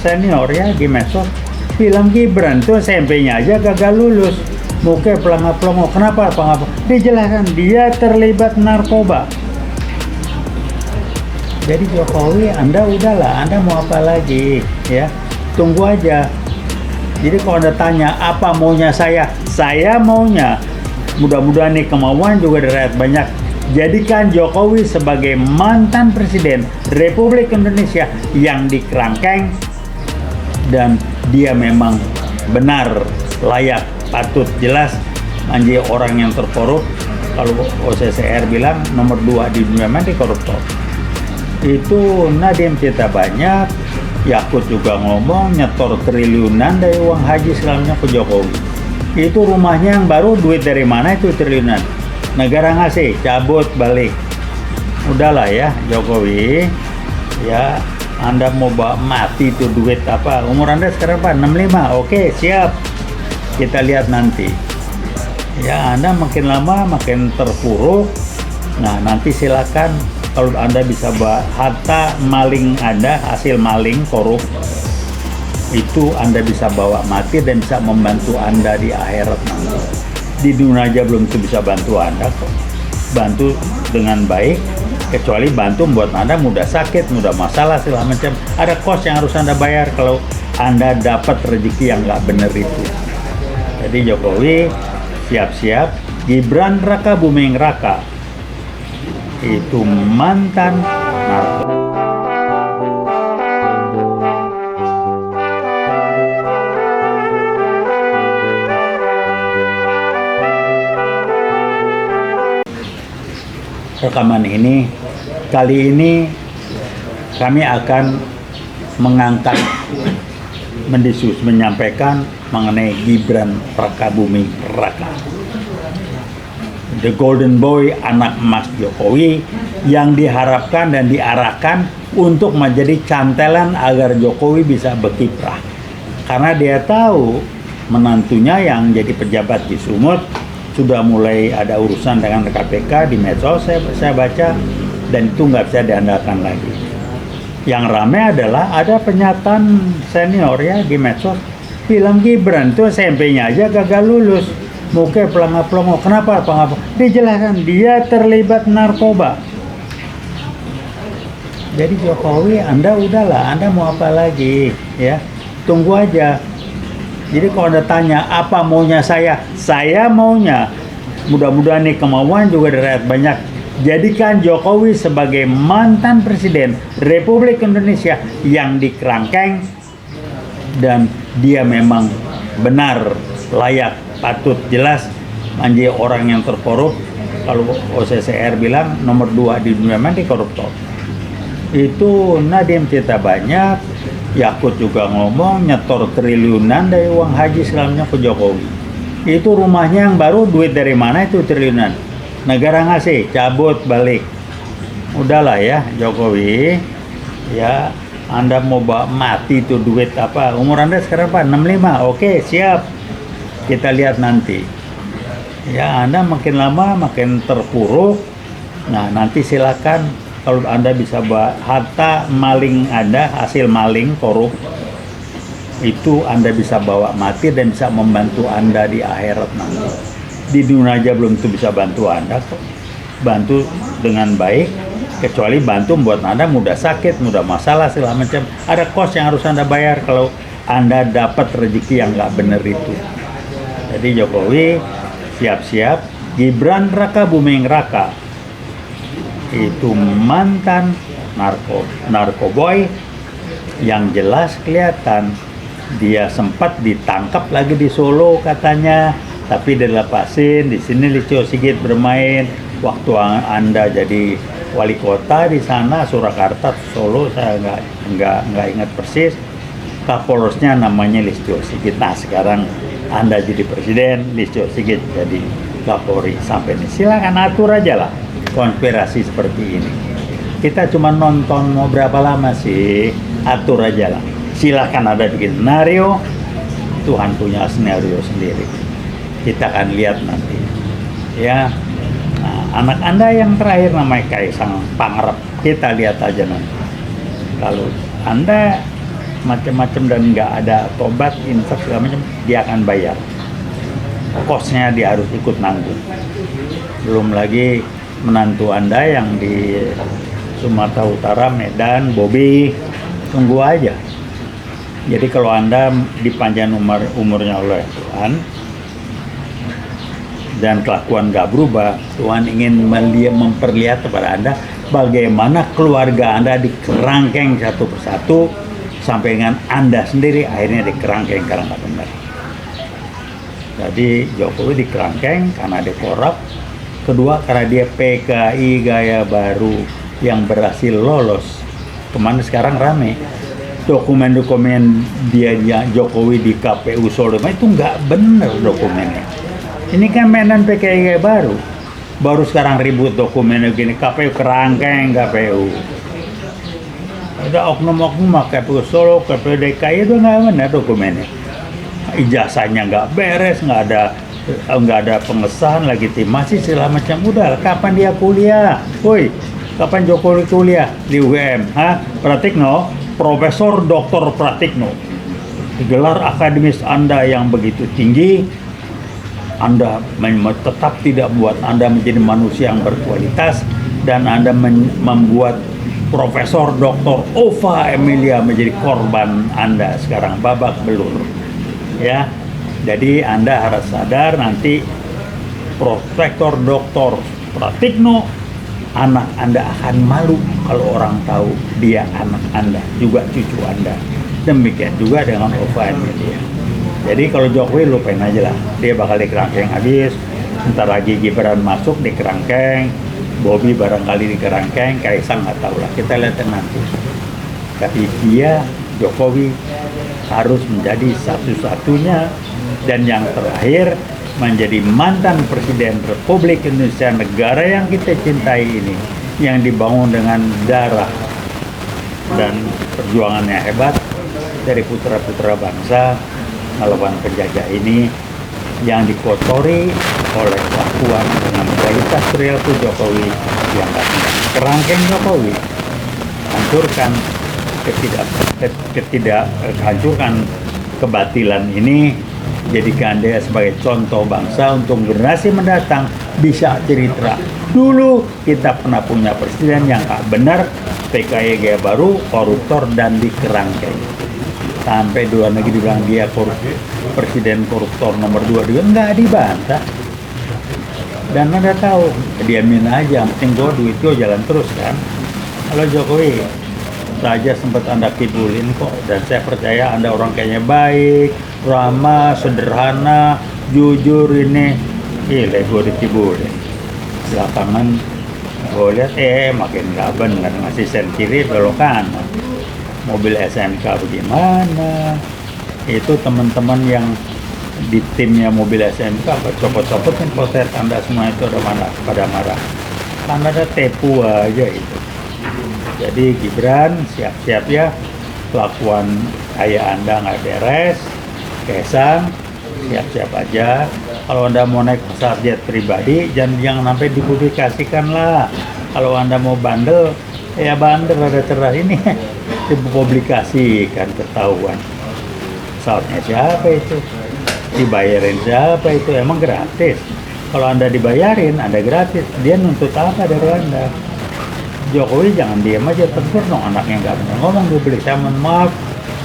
senior ya di medsos bilang Gibran tuh SMP-nya aja gagal lulus, mukanya pelangap-pelongo. Kenapa? Dijelaskan dia terlibat narkoba. Jadi Jokowi, Anda udahlah, Anda mau apa lagi ya? Tunggu aja. Jadi kalau Anda tanya apa maunya saya maunya mudah-mudahan nih kemauan juga dari rakyat banyak. Jadikan Jokowi sebagai mantan presiden Republik Indonesia yang dikerangkeng dan dia memang benar, layak, patut, jelas menjadi orang yang terkorup. Kalau OCCR bilang nomor 2 di dunia mandi koruptor. Itu Nadiem cerita banyak, Yakut juga ngomong nyetor triliunan dari uang haji selamanya ke Jokowi. Itu rumahnya yang baru duit dari mana itu triliunan? Negara ngasih, cabut balik. Udahlah ya Jokowi, ya Anda mau bawa mati itu duit apa? Umur Anda sekarang apa? 65, oke siap. Kita lihat nanti. Ya Anda makin lama makin terpuruk. Nah nanti silakan. Kalau Anda bisa bawa harta maling Anda, hasil maling, korup, itu Anda bisa bawa mati dan bisa membantu Anda di akhirat nanti. Di dunia aja belum tentu bisa bantu Anda kok. Bantu dengan baik, kecuali bantu membuat Anda mudah sakit, mudah masalah, segala macam. Ada kos yang harus Anda bayar kalau Anda dapat rezeki yang nggak benar itu. Jadi Jokowi, siap-siap. Gibran Raka Buming Raka itu mantan narkoba. Rekaman ini kali ini kami akan mengangkat menyampaikan mengenai Gibran Raka Buming Raka, the golden boy, anak emas Jokowi yang diharapkan dan diarahkan untuk menjadi cantelan agar Jokowi bisa berkiprah. Karena dia tahu menantunya yang jadi pejabat di Sumut sudah mulai ada urusan dengan KPK di medsos, saya baca, dan itu nggak bisa diandalkan lagi. Yang ramai adalah ada pernyataan senior ya di medsos bilang Gibran tuh SMP-nya aja gagal lulus, mukanya pelangap-pelongo. Kenapa? Dijelaskan dia terlibat narkoba. Jadi Jokowi, Anda udahlah, Anda mau apa lagi ya? Tunggu aja. Jadi kalau Anda tanya apa maunya saya maunya mudah-mudahan nih kemauan juga dari rakyat banyak. Jadikan Jokowi sebagai mantan presiden Republik Indonesia yang dikerangkeng dan dia memang benar, layak, patut, jelas menjadi orang yang terkorup. Kalau OCCR bilang nomor 2 di dunia mandi koruptor. Itu Nadiem cerita banyak, Yakut juga ngomong nyetor triliunan dari uang haji selamanya ke Jokowi. Itu rumahnya yang baru duit dari mana itu triliunan? Negara ngasih, cabut balik. Udahlah ya Jokowi, ya Anda mau bawa mati itu duit apa? Umur Anda sekarang apa? 65, oke siap. Kita lihat nanti. Ya Anda makin lama makin terpuruk. Nah nanti silakan. Kalau Anda bisa bawa harta maling Anda, hasil maling, korup, itu Anda bisa bawa mati dan bisa membantu Anda di akhirat nanti. Di dunia aja belum tentu bisa bantu Anda kok. Bantu dengan baik, kecuali bantu membuat Anda mudah sakit, mudah masalah, segala macam. Ada kos yang harus Anda bayar kalau Anda dapat rezeki yang nggak benar itu. Jadi Jokowi, siap-siap. Gibran Raka Buming Raka itu mantan narkoboy yang jelas kelihatan. Dia sempat ditangkap lagi di Solo katanya, tapi dilepasin. Di sini Listio Sigit bermain waktu Anda jadi wali kota di sana, Surakarta, Solo, saya nggak ingat persis. Kapolresnya namanya Listio Sigit. Nah sekarang Anda jadi presiden, Listio Sigit jadi Kapolri. Sampai ini silakan atur aja lah konspirasi seperti ini. Kita cuma nonton mau berapa lama sih, atur aja lah. Silakan ada bikin skenario, Tuhan punya skenario sendiri. Kita akan lihat nanti. Ya, nah, anak Anda yang terakhir namanya Kaisang Pangarep, kita lihat aja nanti. Kalau Anda macam-macam dan nggak ada tobat, infak segala macam, dia akan bayar. Kosnya dia harus ikut nanggung. Belum lagi menantu Anda yang di Sumatera Utara, Medan, Bobi, tunggu aja. Jadi kalau Anda dipanjang umurnya oleh Tuhan dan kelakuan nggak berubah, Tuhan ingin memperlihat kepada Anda bagaimana keluarga Anda dikerangkeng satu persatu sampai dengan Anda sendiri akhirnya dikerangkeng karena nggak benar. Jadi Jokowi dikerangkeng karena dia korup. Kedua karena dia PKI gaya baru yang berhasil lolos. Kemana sekarang rame dokumen-dokumen dia Jokowi di KPU Solo itu nggak bener dokumennya. Ini kan mainan PKI gaya baru. Baru sekarang ribut dokumennya gini, KPU kerangkeng KPU. Ada oknum-oknum KPU Solo, KPU DKI itu nggak benar dokumennya. Ijazahnya nggak beres, nggak ada pengesahan, legitimasi segala macam. Udah, kapan dia kuliah? Woi, kapan Jokowi kuliah di UGM? Pratikno, Profesor Dr. Pratikno. Gelar akademis Anda yang begitu tinggi, Anda tetap tidak membuat Anda menjadi manusia yang berkualitas, dan Anda membuat Profesor Dr. Ova Emilia menjadi korban Anda sekarang babak belur. Ya, jadi Anda harus sadar nanti Profesor Dr. Pratikno, anak Anda akan malu kalau orang tahu dia anak Anda, juga cucu Anda. Demikian juga dengan Ova Emilia. Jadi kalau Jokowi lupain aja lah, dia bakal dikerangkeng habis. Ntar lagi Gibran masuk dikerangkeng, Bobi barangkali dikerangkeng, Kaisang nggak tahu lah, kita lihat nanti. Tapi dia Jokowi harus menjadi satu-satunya dan yang terakhir menjadi mantan Presiden Republik Indonesia, negara yang kita cintai ini, yang dibangun dengan darah dan perjuangannya hebat dari putra-putra bangsa melawan penjajah ini, yang dikotori oleh kelakuan dengan kualitas perilaku Jokowi yang kerangkeng Jokowi, hancurkan hancurkan kebatilan ini, jadikan dia sebagai contoh bangsa untuk generasi mendatang bisa cerita. Dulu kita pernah punya presiden yang tak benar, PKI gaya baru, koruptor dan dikerangkeng. Sampai luar negeri bilang dia presiden koruptor nomor 2, dia nggak dibantah. Dan Anda tahu, diamin aja, penting duit itu jalan terus kan. Kalau Jokowi saja sempat Anda kibulin kok, dan saya percaya Anda orang kayaknya baik, ramah, sederhana, jujur ini. Gila, gue dikibulin. Belakangan gue lihat makin gak bener, ngasih sen kiri belok kanan. Mobil SMK bagaimana? Itu teman-teman yang di timnya mobil SMK copot-copotin potret Anda semua itu pada marah. Karena ada tepu aja itu. Jadi Gibran siap-siap ya, kelakuan kayak Anda nggak beres. Kaisang siap-siap aja. Kalau Anda mau naik pesawat jet pribadi, jangan sampai dipublikasikan lah. Kalau Anda mau bandel, ya bandel ada cerah ini dipublikasikan, ketahuan. Pesawatnya siapa itu? Dibayarin siapa itu? Emang gratis? Kalau Anda dibayarin, Anda gratis. Dia nuntut apa dari Anda? Jokowi jangan diam aja, tegur dong anaknya nggak benar ngomong, dia beli, saya mohon maaf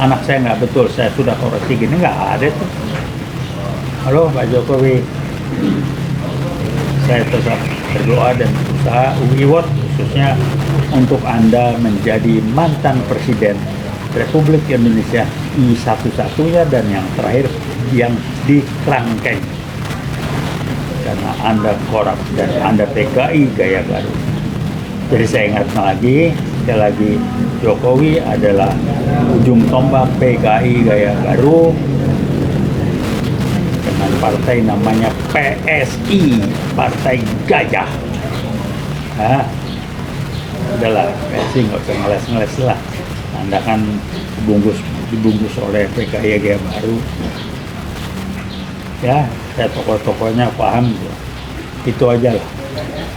anak saya nggak betul, saya sudah koreksi gini, nggak ada tuh. Halo Pak Jokowi, saya tetap berdoa dan berusaha UIWOT khususnya untuk Anda menjadi mantan Presiden Republik Indonesia satu-satunya dan yang terakhir yang dikerangkeng karena Anda korup dan Anda PKI gaya baru. Jadi saya ingatkan lagi, sekali lagi, Jokowi adalah ujung tombak PKI gaya baru dengan partai namanya PSI, Partai Gajah. Udahlah, PSI nggak usah ngeles-ngeles lah. Anda kan dibungkus oleh PKI gaya baru. Ya, saya tokoh-tokohnya paham, itu aja lah.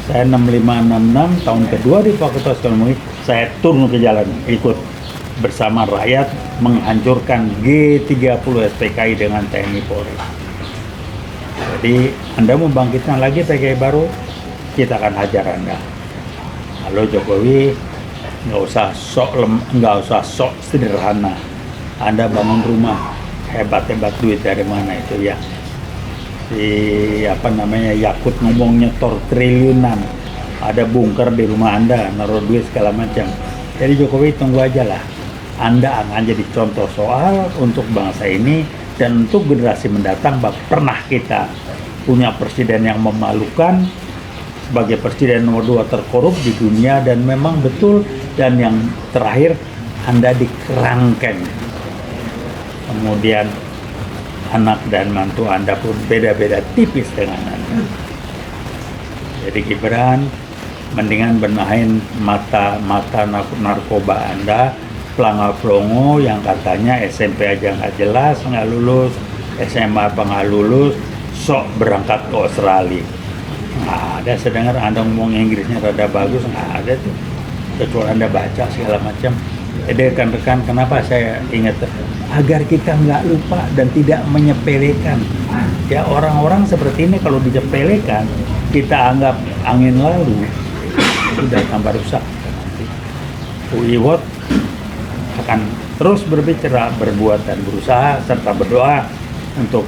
Saya 6566 tahun kedua di Fakultas Ekonomi, saya turun ke jalan ikut bersama rakyat menghancurkan G30 SPKI dengan TNI Polri. Jadi Anda membangkitkan lagi PKI baru, kita akan hajar Anda. Lalu Jokowi nggak usah sok sederhana. Anda bangun rumah hebat-hebat, duit dari mana itu ya? Yakut ngomong nyetor triliunan, ada bunker di rumah Anda, naruh duit segala macam. Jadi Jokowi tunggu aja lah. Anda akan jadi contoh soal untuk bangsa ini dan untuk generasi mendatang. Pernah kita punya presiden yang memalukan sebagai presiden nomor 2 terkorup di dunia, dan memang betul. Dan yang terakhir, Anda dikerangkeng. Kemudian anak dan mantu Anda pun beda-beda tipis dengan Anda. Jadi Gibran, mendingan benahin mata narkoba Anda, pelanggar-pelongo yang katanya SMP aja nggak jelas, nggak lulus, SMA apa nggak lulus, sok berangkat ke Australia. Nggak ada, sedengar Anda ngomong Inggrisnya rada bagus, nggak ada tuh. Kecuali Anda baca segala macam. Jadi rekan-rekan, kenapa saya ingat? Agar kita nggak lupa dan tidak menyepelekan. Ya, orang-orang seperti ini kalau disepelekan, kita anggap angin lalu, sudah tambah rusak. Uiwot akan terus berbicara, berbuat dan berusaha serta berdoa untuk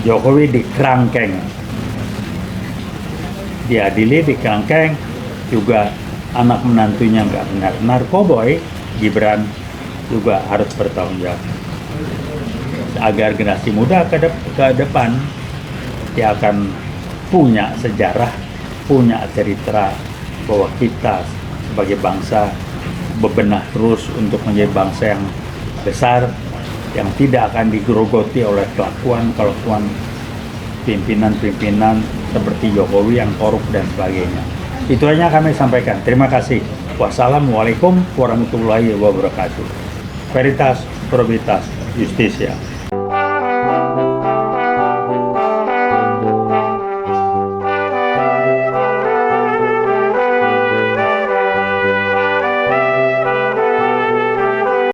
Jokowi dikerangkeng, diadili, dikerangkeng, juga anak menantunya nggak benar narkoboy, Gibran juga harus bertanggung jawab agar generasi muda ke depan dia akan punya sejarah, punya cerita bahwa kita sebagai bangsa bebenah terus untuk menjadi bangsa yang besar, yang tidak akan digerogoti oleh kelakuan pimpinan-pimpinan seperti Jokowi yang korup dan sebagainya. Itu hanya kami sampaikan. Terima kasih. Wassalamualaikum warahmatullahi wabarakatuh. Veritas, Probitas, Justisia.